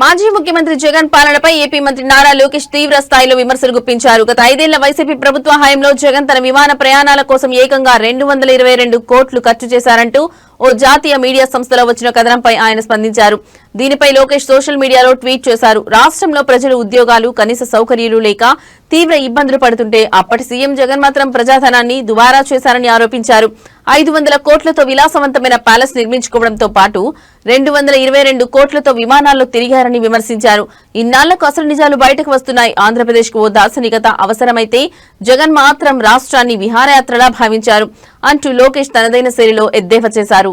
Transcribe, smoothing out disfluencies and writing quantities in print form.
మాజీ ముఖ్యమంత్రి జగన్ పాలనపై ఏపీ మంత్రి నారా లోకేష్ తీవ్ర స్థాయిలో విమర్శలు గుప్పించారు. గత 5 ఏళ్ల వైసీపీ ప్రభుత్వ హయాంలో జగన్ తన విమాన ప్రయాణాల కోసం ఏకంగా 222 కోట్లు ఖర్చు చేశారంటూ ఓ జాతీయ మీడియా సంస్థలో వచ్చిన కథనంపై ఆయన స్పందించారు. దీనిపై లోకేష్ సోషల్ మీడియాలో ట్వీట్ చేశారు. రాష్ట్రంలో ప్రజలు ఉద్యోగాలు, కనీస సౌకర్యాలు లేక తీవ్ర ఇబ్బందులు పడుతుంటే అప్పటి సీఎం జగన్ మాత్రం ప్రజాధనాన్ని దుబారా చేశారని ఆరోపించారు. 500 కోట్లతో విలాసవంతమైన ప్యాలెస్ నిర్మించుకోవడంతో పాటు 222 కోట్లతో విమానాల్లో తిరిగారని విమర్శించారు. ఇన్నాళ్లకు అసలు నిజాలు బయటకు వస్తున్నాయి. ఆంధ్రప్రదేశ్ కు ఓ దార్శనికత అవసరమైతే జగన్ మాత్రం రాష్ట్రాన్ని విహారయాత్రలా భావించారు అంటూ లోకేష్ తనదైన శైలిలో ఎద్దేవా చేశారు.